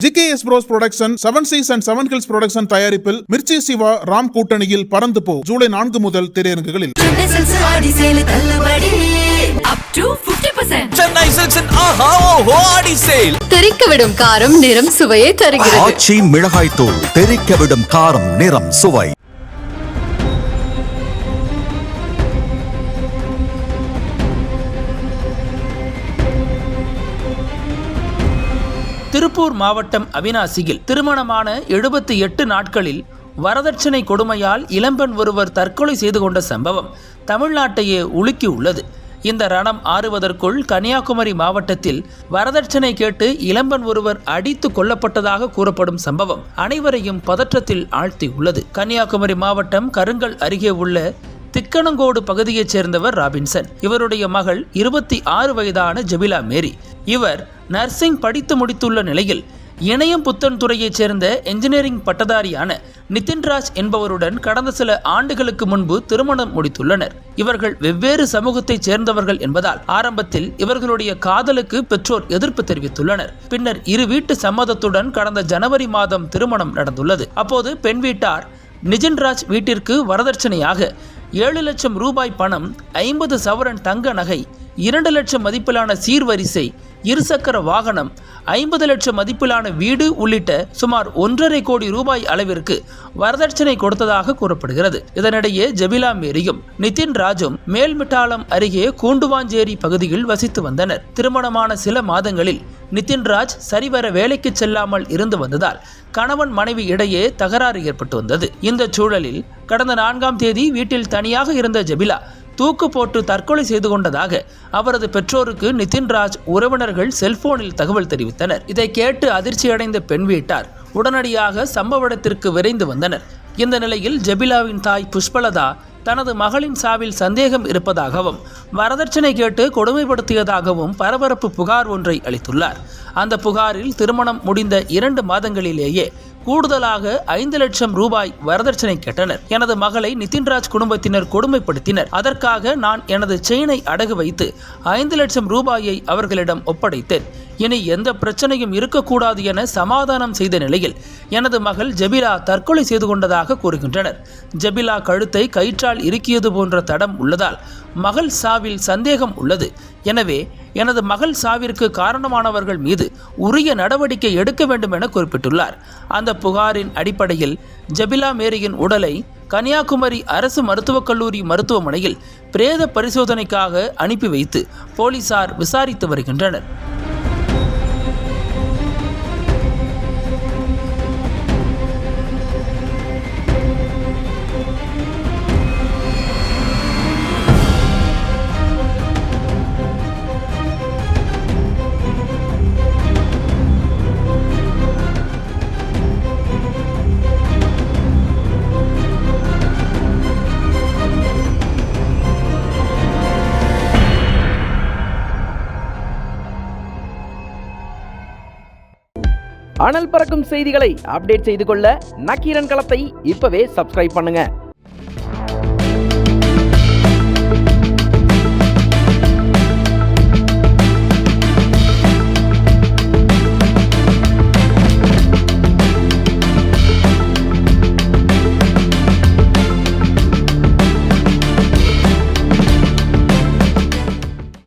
GKS Bros Production, 7 Seas and 7 Hills Production தயாரிப்பில் மிர்ச்சி சிவா ராம் கூட்டணியில் பறந்து போ ஜூலை 4 முதல் திரையரங்குகளில். சென்னை சில்க்ஸின் ஆஹா ஓஹோ ஆடி சேல். தெறிக்கவிடும் காரம் நிறம் சுவையை தருகிறது. ஆச்சி மிளகாய் தூள் தெறிக்கவிடும் காரம் நிறம் சுவை. திருப்பூர் மாவட்டம் அவிநாசியில் திருமணமான 78 நாட்களில் வரதட்சணை கொடுமையால் இளம்பெண் ஒருவர் தற்கொலை செய்து கொண்ட சம்பவம் தமிழ்நாட்டையே உலுக்கி உள்ளது. இந்த ரணம் ஆறுவதற்குள் கன்னியாகுமரி மாவட்டத்தில் வரதட்சணை கேட்டு இளம்பெண் ஒருவர் அடித்து கொல்லப்பட்டதாக கூறப்படும் சம்பவம் அனைவரையும் பதற்றத்தில் ஆழ்த்தியுள்ளது. கன்னியாகுமரி மாவட்டம் கருங்கல் அருகே உள்ள திக்கணங்கோடு பகுதியைச் சேர்ந்தவர் ராபின்சன். இவருடைய மகள் 26 வயதான ஜெபிலா மேரி. இவர் நர்சிங் படித்து முடித்துள்ள நிலையில் இணையம் புத்தன் துறையைச் சேர்ந்த என்ஜினியரிங் பட்டதாரியான நிதின்ராஜ் என்பவருடன் கடந்த சில ஆண்டுகளுக்கு முன்பு திருமணம் முடித்துள்ளனர். இவர்கள் வெவ்வேறு சமூகத்தைச் சேர்ந்தவர்கள் என்பதால் ஆரம்பத்தில் இவர்களுடைய காதலுக்கு பெற்றோர் எதிர்ப்பு தெரிவித்துள்ளனர். பின்னர் இரு வீட்டு சம்மதத்துடன் கடந்த ஜனவரி மாதம் திருமணம் நடந்துள்ளது. அப்போது பெண் வீட்டார் நிதின்ராஜ் வீட்டிற்கு வரதட்சணையாக 7 லட்சம் ரூபாய் பணம், 50 சவரன் தங்க நகை, 2 லட்சம் மதிப்பிலான சீர்வரிசை, இருசக்கர வாகனம், 50 லட்சம் மதிப்பிலான வீடு உள்ளிட்ட சுமார் 1.5 கோடி ரூபாய் அளவிற்கு வரதட்சணை கொடுத்ததாக கூறப்படுகிறது. இதனிடையே ஜெபிலா மேரியும் நிதின்ராஜும் மேல்மிட்டாலம் அருகே கூண்டுவாஞ்சேரி பகுதியில் வசித்து வந்தனர். திருமணமான சில மாதங்களில் நிதின்ராஜ் சரிவர வேலைக்கு செல்லாமல் இருந்து வந்ததால் கணவன் மனைவி இடையே தகராறு ஏற்பட்டு வந்தது. இந்த சூழலில் கடந்த 4ஆம் தேதி வீட்டில் தனியாக இருந்த ஜெபிலா தூக்கு போட்டு தற்கொலை செய்து கொண்டதாக அவரது பெற்றோருக்கு நிதின்ராஜ் உறவினர்கள் செல்போனில் தகவல் தெரிவித்தனர். இதை கேட்டு அதிர்ச்சியடைந்த பெண் வீட்டார் உடனடியாக சம்பவ இடத்திற்கு விரைந்து வந்தனர். இந்த நிலையில் ஜெபிலாவின் தாய் புஷ்பலதா தனது மகளின் சாவில் சந்தேகம் இருப்பதாகவும் வரதட்சணை கேட்டு கொடுமைப்படுத்தியதாகவும் பரபரப்பு புகார் ஒன்றை அளித்துள்ளார். அந்த புகாரில் திருமணம் முடிந்த 2 மாதங்களிலேயே கூடுதலாக 5 லட்சம் ரூபாய் வரதட்சணை கேட்டனர். எனது மகளை நிதின்ராஜ் குடும்பத்தினர் கொடுமைப்படுத்தினர். அதற்காக நான் எனது செயினை அடகு வைத்து 5 லட்சம் ரூபாயை அவர்களிடம் ஒப்படைத்தேன். இனி எந்த பிரச்சனையும் இருக்கக்கூடாது என சமாதானம் செய்த நிலையில் எனது மகள் ஜெபிலா தற்கொலை செய்து கொண்டதாக கூறுகின்றனர். ஜெபிலா கழுத்தை கயிற்றால் இறுக்கியது போன்ற தடம் உள்ளதால் மகள் சாவில் சந்தேகம் உள்ளது. எனவே எனது மகள் சாவிற்கு காரணமானவர்கள் மீது உரிய நடவடிக்கை எடுக்க வேண்டும் என குறிப்பிட்டுள்ளார். அந்த புகாரின் அடிப்படையில் ஜெபிலா மேரியின் உடலை கன்னியாகுமரி அரசு மருத்துவக் கல்லூரி மருத்துவமனையில் பிரேத பரிசோதனைக்காக அனுப்பி வைத்து போலீசார் விசாரித்து வருகின்றனர். அனல் பறக்கும் செய்திகளை அப்டேட் செய்து கொள்ள நக்கீரன் களத்தை இப்பவே சப்ஸ்கிரைப் பண்ணுங்க.